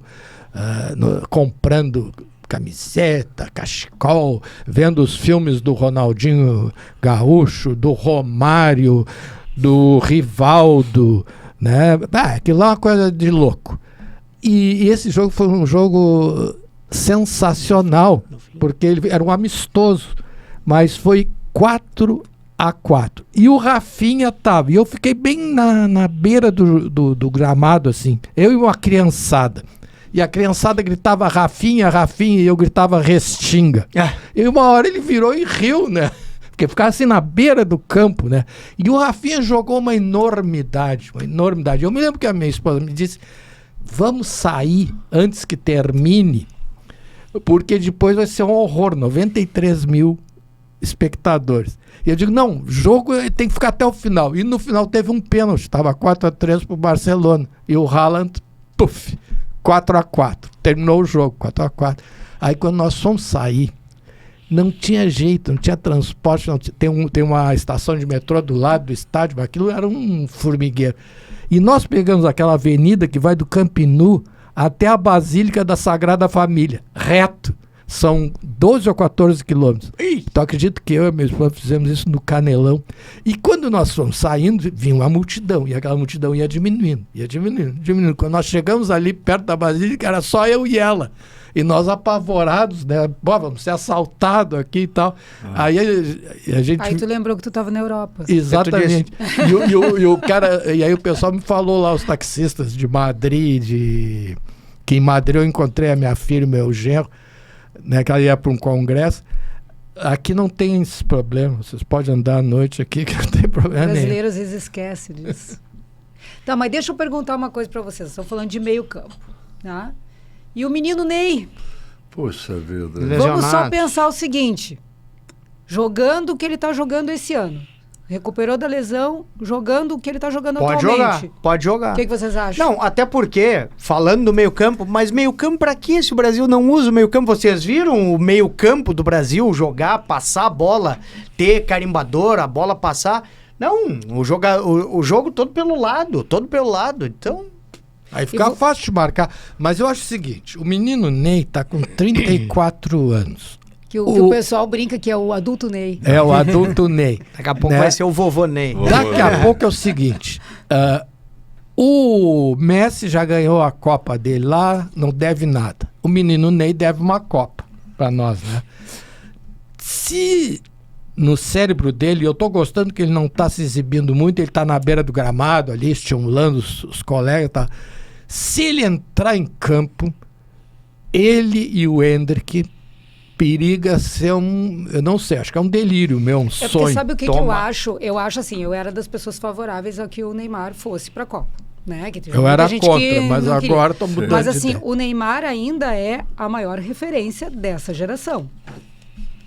comprando camiseta, cachecol, vendo os filmes do Ronaldinho Gaúcho, do Romário, do Rivaldo, né? Aquilo lá é uma coisa de louco. E esse jogo foi um jogo sensacional, porque ele era um amistoso, mas foi 4-4. E o Rafinha tava, e eu fiquei bem na beira do gramado, assim, eu e uma criançada. E a criançada gritava Rafinha, Rafinha, e eu gritava Restinga. E uma hora ele virou e riu, né? Porque ficava assim na beira do campo, né? E o Rafinha jogou uma enormidade. Eu me lembro que a minha esposa me disse: vamos sair antes que termine, porque depois vai ser um horror, 93 mil espectadores. E eu digo: não, o jogo tem que ficar até o final. E no final teve um pênalti, estava 4-3 pro Barcelona. E o Haaland, 4-4. Terminou o jogo, 4-4. Aí quando nós fomos sair, não tinha jeito, não tinha transporte, tem uma estação de metrô do lado do estádio, mas aquilo era um formigueiro. E nós pegamos aquela avenida que vai do Camp Nou até a Basílica da Sagrada Família, reto. São 12 ou 14 quilômetros. Então acredito que eu e minha esposa fizemos isso no Canelão. E quando nós fomos saindo, vinha uma multidão. E aquela multidão ia diminuindo. Quando nós chegamos ali perto da Basílica, era só eu e ela. E nós apavorados, né? Pô, vamos ser assaltados aqui e tal. Aí a gente... Aí tu lembrou que tu estava na Europa. Exatamente. E o cara... E aí o pessoal me falou lá, os taxistas de Madrid, que em Madrid eu encontrei a minha filha, o meu genro, né, que ela ia para um congresso. Aqui não tem esse problema. Vocês podem andar à noite aqui que não tem problema nenhum. O brasileiro às vezes esquece disso. Tá, mas deixa eu perguntar uma coisa para vocês. Estão falando de meio campo, tá? E o menino Ney? Poxa vida. Vamos só pensar o seguinte. Jogando o que ele está jogando esse ano. Recuperou da lesão, jogando o que ele está jogando atualmente. Pode jogar. O que vocês acham? Não, até porque, falando do meio-campo, mas meio-campo pra quê se o Brasil não usa o meio-campo? Vocês viram o meio-campo do Brasil jogar, passar a bola, ter carimbador, a bola passar? Não, o jogo todo pelo lado, então... Aí fica fácil de marcar. Mas eu acho o seguinte, o menino Ney tá com 34 anos. Que o pessoal brinca que é o adulto Ney. É o adulto Ney. Daqui a pouco vai ser o vovô Ney. Daqui a pouco é o seguinte, o Messi já ganhou a Copa dele lá, não deve nada. O menino Ney deve uma Copa pra nós, né? Se no cérebro dele, eu tô gostando que ele não tá se exibindo muito, ele tá na beira do gramado ali, estimulando os colegas, tá? Se ele entrar em campo, ele e o Endrick periga ser eu não sei, acho que é um delírio meu, um sonho. Porque sabe o que eu acho? Eu acho assim, eu era das pessoas favoráveis a que o Neymar fosse pra Copa, né? Que eu era contra, mas agora tô mudando. Mas assim, o Neymar ainda é a maior referência dessa geração.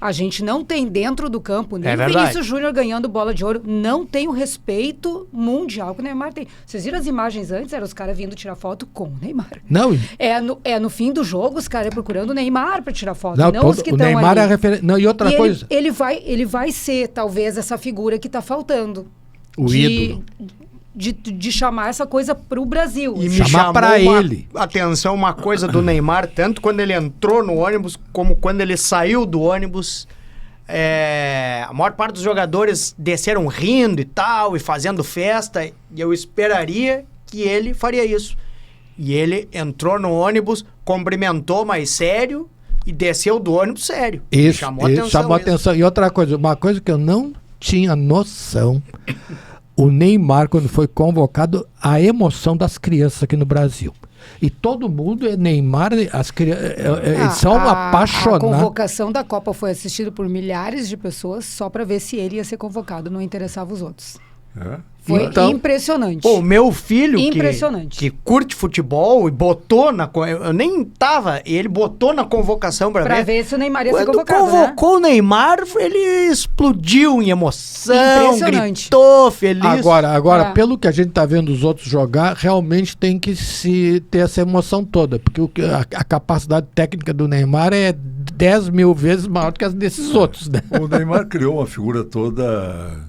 A gente não tem dentro do campo, nem o Vinícius Júnior ganhando bola de ouro, não tem o respeito mundial que o Neymar tem. Vocês viram as imagens antes? Eram os caras vindo tirar foto com o Neymar. Não. No fim do jogo, os caras procurando o Neymar para tirar foto, não os que estão ali. O Neymar é a referência. Não, e outra coisa. Ele vai ser, talvez, essa figura que está faltando. O ídolo. De chamar essa coisa pro Brasil. E me chamar para ele. Atenção, uma coisa do Neymar, tanto quando ele entrou no ônibus, como quando ele saiu do ônibus, a maior parte dos jogadores desceram rindo e tal, e fazendo festa, e eu esperaria que ele faria isso. E ele entrou no ônibus, cumprimentou mais sério e desceu do ônibus sério. Isso, chamou atenção. E outra coisa, uma coisa que eu não tinha noção... O Neymar, quando foi convocado, a emoção das crianças aqui no Brasil. E todo mundo é Neymar, as crianças eles são apaixonados. A convocação da Copa foi assistida por milhares de pessoas só para ver se ele ia ser convocado, não interessava os outros. Foi impressionante. O meu filho, impressionante. que curte futebol e botou eu nem tava, e ele botou na convocação pra ver se o Neymar ia ser convocado. Quando convocou o Neymar, ele explodiu em emoção, gritou, feliz. Agora pelo que a gente tá vendo os outros jogar, realmente tem que ter essa emoção toda, porque a capacidade técnica do Neymar é 10 mil vezes maior do que as desses outros, né? O Neymar criou uma figura toda...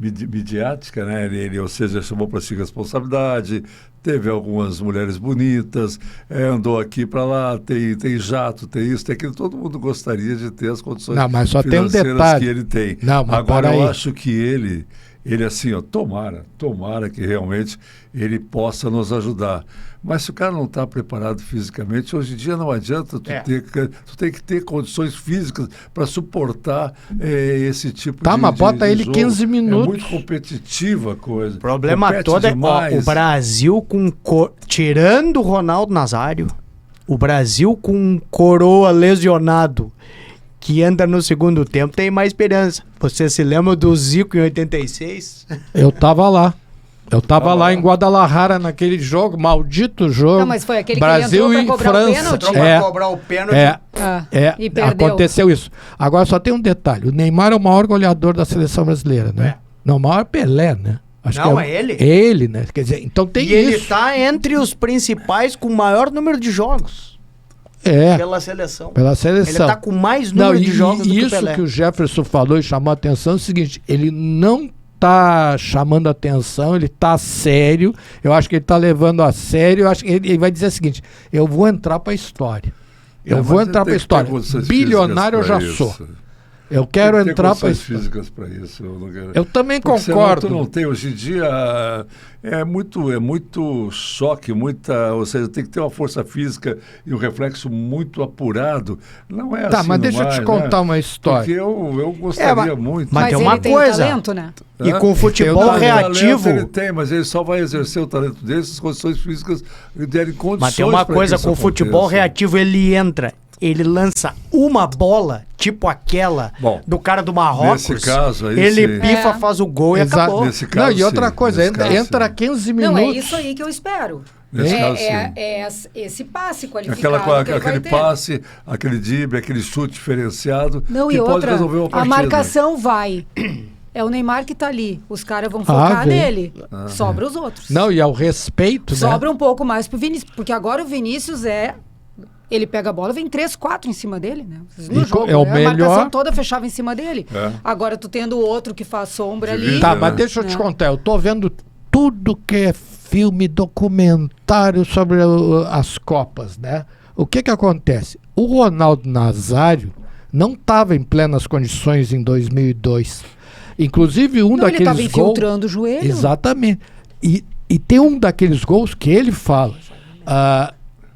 midiática, né? Ou seja, chamou para si responsabilidade, teve algumas mulheres bonitas, andou aqui para lá, tem jato, tem isso, tem aquilo. Todo mundo gostaria de ter as condições mas só financeiras tem um detalhe. Que ele tem. Mas agora eu acho que ele assim, tomara que realmente ele possa nos ajudar. Mas se o cara não está preparado fisicamente, hoje em dia não adianta tu tem que ter condições físicas para suportar esse tipo de mas bota ele jogo. 15 minutos. É muito competitiva a coisa. O problema todo é o Brasil tirando o Ronaldo Nazário, o Brasil com um coroa lesionado que anda no segundo tempo tem mais esperança. Você se lembra do Zico em 86? Eu tava lá. Lá em Guadalajara naquele jogo, maldito jogo. Não, mas foi aquele Brasil que ele entrou e França. pra cobrar o pênalti. E perdeu. Aconteceu isso. Agora só tem um detalhe. O Neymar é o maior goleador da seleção brasileira, né? Não, o maior Pelé, né? Acho que é ele. Ele, né? Quer dizer, então tem isso. E ele tá entre os principais com o maior número de jogos. Pela seleção. Ele tá com mais número de jogos do que o Pelé. Isso que o Jefferson falou e chamou a atenção é o seguinte, ele não tá chamando a atenção, ele tá sério, eu acho que ele tá levando a sério, eu acho que ele vai dizer o seguinte, eu vou entrar pra história. Eu vou entrar para a história. Bilionário eu já sou. Eu quero entrar para isso. Físicas para isso. Eu também porque concordo. Senão tu não tem hoje em dia é muito choque, ou seja, tem que ter uma força física e um reflexo muito apurado. Não é tá, assim. Mas deixa eu te contar uma história. Porque eu gostaria muito. Mas tem ele uma tem coisa. Talento, né? E com o futebol Talento reativo. ele tem, mas ele só vai exercer o talento dele se as condições físicas lhe derem condições. Mas tem uma para coisa, que com o isso futebol aconteça. reativo ele entra. Ele lança uma bola, tipo aquela do cara do Marrocos. Nesse caso aí, ele sim. pifa, faz o gol e acabou. Nesse caso, não, e outra sim. coisa, Nesse caso, entra sim. 15 minutos. Não, é isso aí que eu espero. Nesse caso, sim. Esse passe qualificado. Aquele passe, aquele drible, aquele chute diferenciado Não, que e pode outra, resolver uma a partida. marcação vai. É o Neymar que tá ali. Os caras vão focar vem. nele. Sobra os outros. Não, e ao respeito, né? Sobra um pouco mais pro Vinícius. Porque agora o Vinícius ele pega a bola, vem 3, 4 em cima dele, né? No jogo, é o a melhor. marcação toda fechava em cima dele. É. Agora tu tendo outro que faz sombra ali. Divide, Tá, né? mas deixa eu te É. contar. Eu tô vendo tudo que é filme, documentário sobre as Copas, né? O que acontece? O Ronaldo Nazário não estava em plenas condições em 2002. Inclusive Não, ele daqueles tava gols... infiltrando o joelho. Exatamente. E tem um daqueles gols que ele fala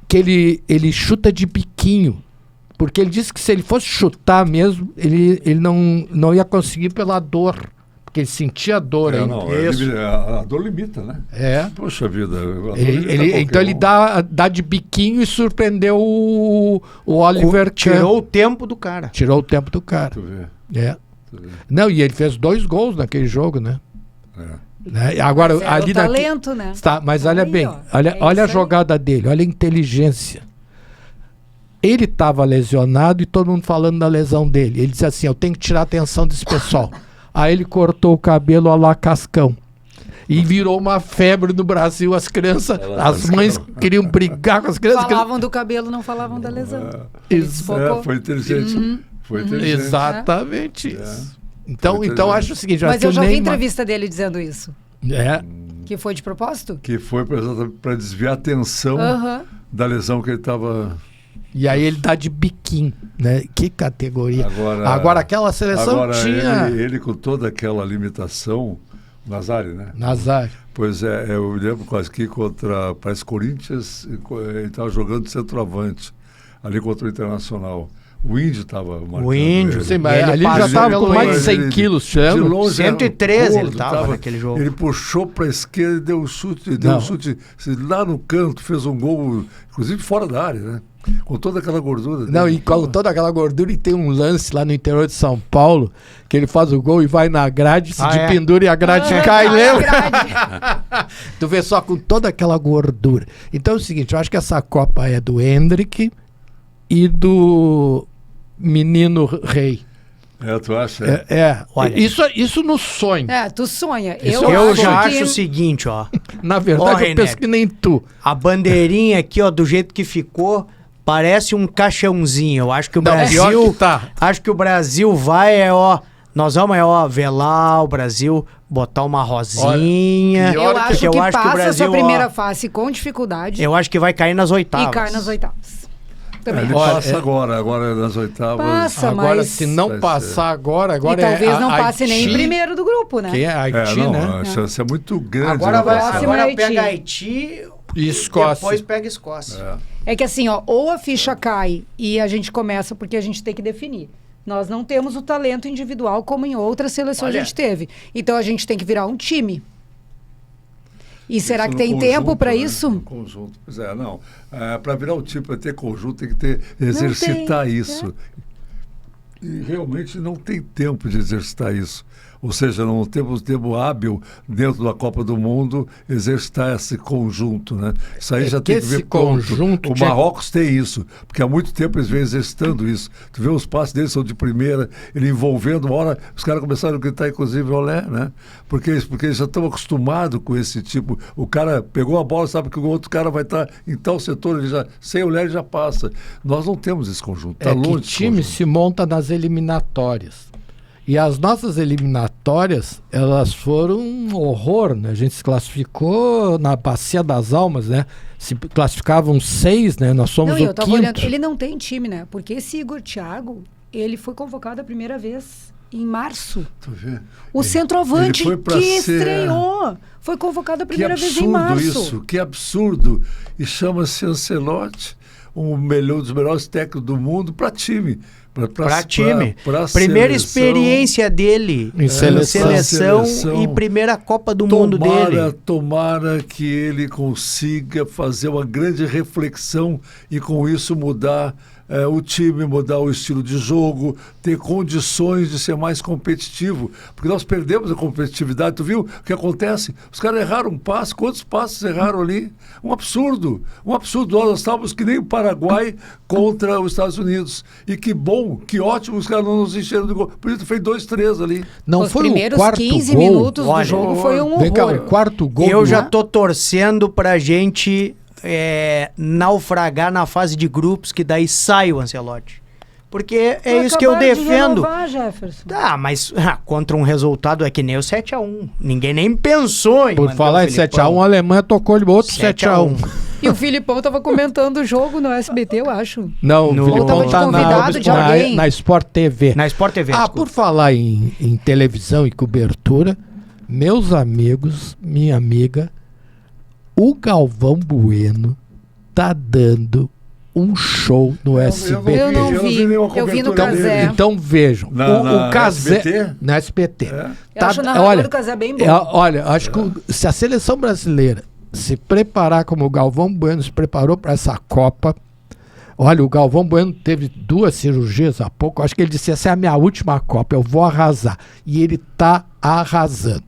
que ele chuta de biquinho. Porque ele disse que se ele fosse chutar mesmo, ele não ia conseguir pela dor. Porque ele sentia dor ainda. A dor limita, né? É. Poxa vida. Então ele dá de biquinho e surpreendeu o Oliver Kahn. Tirou o tempo do cara. Tirou o tempo do cara. Tu vê. É. Não, e ele fez 2 gols naquele jogo, né? É. Né? Agora, Mas ali o talento, né? Tá, mas olha Aí, bem, ó, olha a isso aí. jogada dele, olha a inteligência. Ele estava lesionado e todo mundo falando da lesão dele. Ele disse assim, eu tenho que tirar a atenção desse pessoal. Aí ele cortou o cabelo a lá Cascão. E virou uma febre no Brasil. As crianças, as mães queriam brigar com as crianças. Falavam do cabelo, não falavam da lesão. Foi inteligente. Foi inteligente. Exatamente isso. Então acho o seguinte... Mas acho que eu já o vi Neymar- entrevista dele dizendo isso. É. Que foi de propósito? Que foi para desviar a atenção Aham. da lesão que ele estava... E aí ele dá de biquinho, né? Que categoria. Agora aquela seleção tinha... Ele com toda aquela limitação, Nazário, né? Nazário. Pois é, eu lembro quase que parece Corinthians, ele estava jogando de centroavante, ali contra o Internacional. O Índio estava marcando. O Índio, ele. Sim, mas Ele ali já passou estava pelo com mais de meio. 100 quilos, De chama. longe, 113 ele gordo, tava naquele jogo. Ele puxou para a esquerda e deu um chute, lá no canto, fez um gol, inclusive fora da área, né? Com toda aquela gordura dele. Não, e com toda aquela gordura, e tem um lance lá no interior de São Paulo, que ele faz o gol e vai na grade, se pendura e a grade cai, lembra? Tu vê só com toda aquela gordura. Então é o seguinte, eu acho que essa Copa é do Hendrick e do Menino Rei. Tu acha? Olha. Isso no sonho. Tu sonha. Eu já que- acho o seguinte, ó. Na verdade, eu René, penso que nem tu. A bandeirinha aqui, ó, do jeito que ficou, parece um caixãozinho. Eu acho que o Não, pior Brasil... que tá. Acho que o Brasil vai, nós vamos, velar o Brasil, botar uma rosinha. Olha, Eu acho porque que eu acho que o passa Brasil, a sua primeira fase com dificuldade eu acho que vai cair nas oitavas. e cai nas oitavas. Também Ele acho. passa agora nas oitavas. Passa, Agora, mas... se não vai passar agora E é talvez não passe nem em Haiti, primeiro do grupo, né? que é Haiti, né? A chance é muito grande. Agora, né, vai, passar. Próximo é agora Haiti. pega Haiti E Escócia. depois pega Escócia. É que assim, ou a ficha cai e a gente começa porque a gente tem que definir. Nós não temos o talento individual como em outras seleções a gente teve. Então a gente tem que virar um time. E será que no tem tempo conjunto, para né? isso? No conjunto. Pois é, não. Para virar o time, para ter conjunto, tem que exercitar isso. E realmente não tem tempo de exercitar isso. Ou seja, não temos tempo hábil dentro da Copa do Mundo exercitar esse conjunto, né? Isso aí já tem que ver esse conjunto O Marrocos tem isso, porque há muito tempo eles vêm exercitando isso. Tu vê os passes deles são de primeira, ele envolvendo, uma hora os caras começaram a gritar, inclusive, olé, né? Porque eles já estão acostumados com esse tipo. O cara pegou a bola, sabe que o outro cara vai estar em tal setor, ele já, sem olhar, ele já passa. Nós não temos esse conjunto, está longe que desse time conjunto. se monta nas eliminatórias. E as nossas eliminatórias, elas foram um horror, né? A gente se classificou na Bacia das Almas, né? Se classificavam 6, né? Nós somos Não, o eu tava quinto. olhando, ele não tem time, né? Porque esse Igor Thiago, ele foi convocado a primeira vez em março. Tu vê? O centroavante ele foi pra que ser- estreou foi convocado a Que primeira vez em absurdo março. isso, que absurdo. E chama-se Ancelotti, um dos melhores técnicos do mundo para time. Pra time. pra Primeira seleção. experiência dele Em seleção seleção. e primeira Copa do Mundo dele. Tomara que ele consiga fazer uma grande reflexão e com isso mudar o time, mudar o estilo de jogo, ter condições de ser mais competitivo. Porque nós perdemos a competitividade. Tu viu o que acontece? Os caras erraram um passe. Quantos passes erraram ali? Um absurdo. Um absurdo. Nós estávamos que nem o Paraguai contra os Estados Unidos. E que bom, que ótimo, os caras não nos encheram de gol. Podia ter feito 2-3 ali. Não Os foi o primeiros quarto 15 gol. minutos Olha, do jogo foi um Vem cá, horror. o quarto gol. Eu do- já tô torcendo pra gente naufragar na fase de grupos, que daí sai o Ancelotti. Porque é isso que eu Acabaram de defendo. renovar, Jefferson. Tá, mas contra um resultado é que nem o 7-1. Ninguém nem pensou em Por manter falar o em Filipão. 7x1, a Alemanha tocou-lhe outro 7x1. E o Filipão tava comentando o jogo no SBT, eu acho. Não, No- o Filipão Ou tava de tá convidado de alguém. na Sport TV. Na Sport TV. Ah, desculpa. por falar em televisão e cobertura, meus amigos, minha amiga, o Galvão Bueno tá dando um show no SBT. Eu não vi. nenhuma Eu vi no cobertura dele. Casé. Então vejam, Na o Casé SBT? na SBT. É. Eu acho o narrador olha, do Casé bem bom. olha, acho que se a seleção brasileira se preparar como o Galvão Bueno se preparou para essa Copa, olha, o Galvão Bueno teve 2 cirurgias há pouco, acho que ele disse, essa é a minha última Copa, eu vou arrasar. E ele tá arrasando.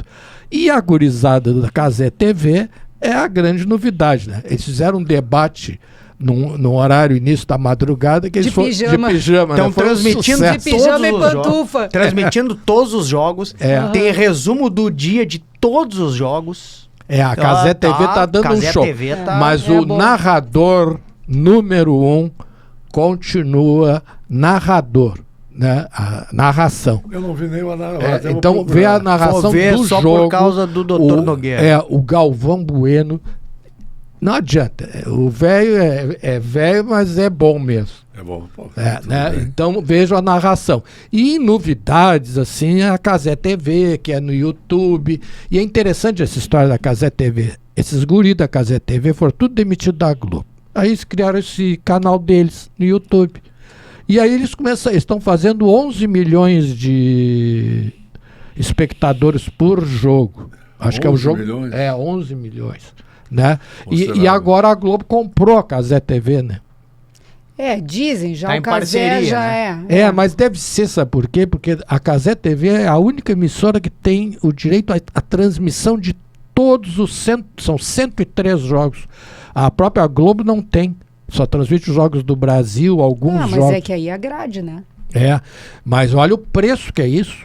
E a gurizada da Casé TV é a grande novidade, né? Eles fizeram um debate no horário início da madrugada que eles De foram pijama. de pijama, Estão né? Foi um transmitindo sucesso. De pijama e todos os jogos. pantufa. Transmitindo todos os jogos. É. Tem resumo do dia de todos os jogos. É, a Casé TV tá dando Casé um show. TV tá- Mas é o bom. narrador número 1 continua narrador, né? A narração. Eu não vi nenhuma É, narração. então vê a narração Vou ver do só jogo. por causa do Dr. Nogueira. É, o Galvão Bueno. Não adianta. O velho é velho, mas é bom mesmo. É bom. Pô, É, tudo né? bem. Então vejo a narração. E novidades, assim, a Casé TV, que é no YouTube. E é interessante essa história da Casé TV. Esses guris da Casé TV foram tudo demitidos da Globo. Aí eles criaram esse canal deles no YouTube. E aí eles estão fazendo 11 milhões de espectadores por jogo. Acho que é o 11 jogo. milhões? É, 11 milhões. Né? E Considerável. agora a Globo comprou a Casé TV, né? É, dizem, já Tá o em Casé parceria, já né? é. É, mas deve ser, sabe por quê? Porque a Casé TV é a única emissora que tem o direito à transmissão de todos os são 103 jogos. A própria Globo não tem. Só transmite os jogos do Brasil, alguns Ah, mas jogos. é que aí é grade, né? É, mas olha o preço que é isso.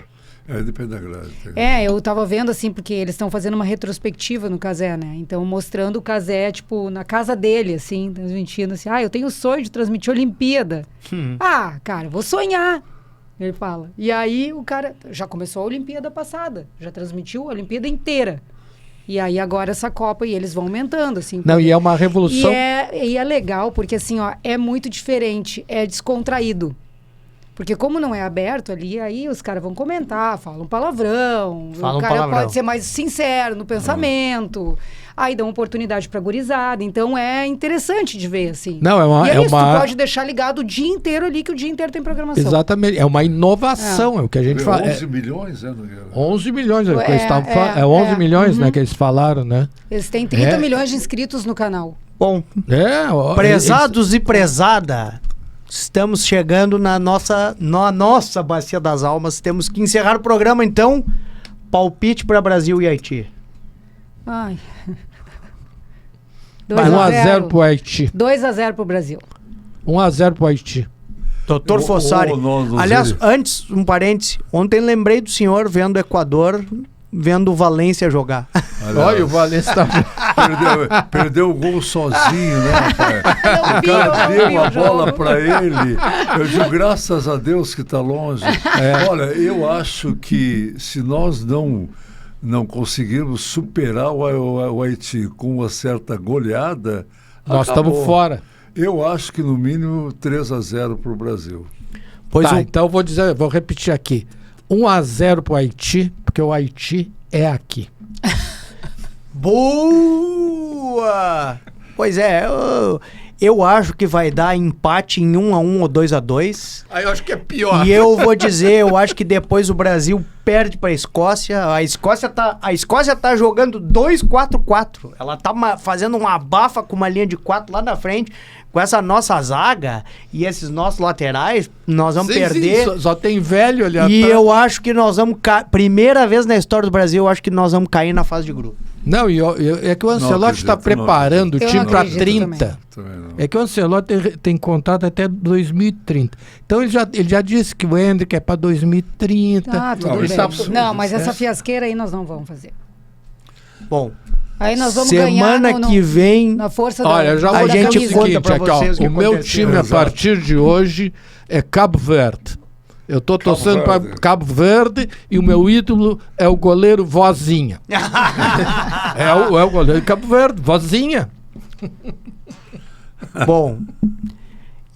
Depende da grade. É, eu tava vendo assim, porque eles estão fazendo uma retrospectiva no Casé, né? Então, mostrando o Casé, tipo, na casa dele, assim, transmitindo assim, eu tenho o sonho de transmitir Olimpíada. Ah, cara, vou sonhar, ele fala. E aí o cara já começou a Olimpíada passada, já transmitiu a Olimpíada inteira. E aí agora essa Copa, e eles vão aumentando, assim. Não, e é uma E revolução. é legal, porque assim, ó, é muito diferente, é descontraído. Porque como não é aberto ali, aí os caras vão comentar, falam palavrão, Falam o cara palavrão. pode ser mais sincero no pensamento, aí dão oportunidade pra gurizada, então é interessante de ver, assim. Não, E é isso, uma- tu pode deixar ligado o dia inteiro ali, que o dia inteiro tem programação. Exatamente, é uma inovação, é o que a gente fala. 11 milhões, né, Nogueira? 11 milhões, é o que É, eles estavam falando. é, É 11 é. milhões, né, Uhum. que eles falaram, né? Eles têm 30 É. milhões de inscritos no canal. Bom, É, ó, prezados e prezada, estamos chegando na nossa Bacia das Almas. Temos que encerrar o programa, então. Palpite para Brasil e Haiti. Ai. 1x0 pro Haiti. 2-0 pro Brasil. 1x0 pro Haiti. Doutor Fossari. não Aliás, sei. antes, um parêntese. Ontem lembrei do senhor vendo o Equador, vendo o Valência jogar. Olha, o Valência tá... Perdeu o gol sozinho, né, rapaz? Não O vi, cara eu não deu vi a o jogo. bola para ele. Eu digo, graças a Deus que está longe. Olha, eu acho que se nós não conseguirmos superar o Haiti com uma certa goleada, Nós acabou. estamos fora. Eu acho que no mínimo 3-0 para o Brasil. Pois Tá, o- então vou repetir aqui. 1-0 pro Haiti, porque o Haiti é aqui. Boa! Pois é, eu acho que vai dar empate em 1-1 ou 2-2. Aí eu acho que é pior. E eu vou dizer, eu acho que depois o Brasil perde para a Escócia. A Escócia tá jogando 2-4-4. Ela tá fazendo uma abafa com uma linha de 4 lá na frente. Com essa nossa zaga e esses nossos laterais, nós vamos perder. Só tem velho ali E atrás. eu acho que nós vamos primeira vez na história do Brasil, eu acho que nós vamos cair na fase de grupo. Não, é que o Ancelotti está acredito, não preparando o acredito. time Eu não para acredito 30. Também não. É que o Ancelotti tem contrato até 2030. Então ele já disse que o Hendrick é para 2030. Ah, tudo Não, bem. isso é absurdo, Não, mas isso essa é- fiasqueira aí nós não vamos fazer. Bom, Aí nós vamos semana ganhar que vem na força Olha, eu já A vou dizer gente o conta seguinte, pra aqui, ó, vocês o que o meu aconteceu. time a Exato. partir de hoje é Cabo Verde. Eu tô torcendo para Verde. Cabo Verde e o meu ídolo é o goleiro Vozinha. é o goleiro de Cabo Verde, Vozinha. Bom,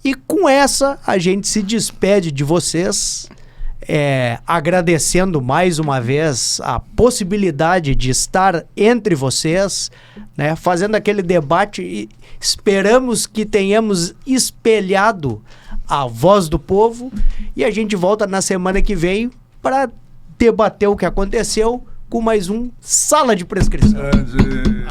e com essa a gente se despede de vocês, agradecendo mais uma vez a possibilidade de estar entre vocês, né, fazendo aquele debate e esperamos que tenhamos espelhado a voz do povo e a gente volta na semana que vem para debater o que aconteceu com mais um Sala de Prescrição. Grande.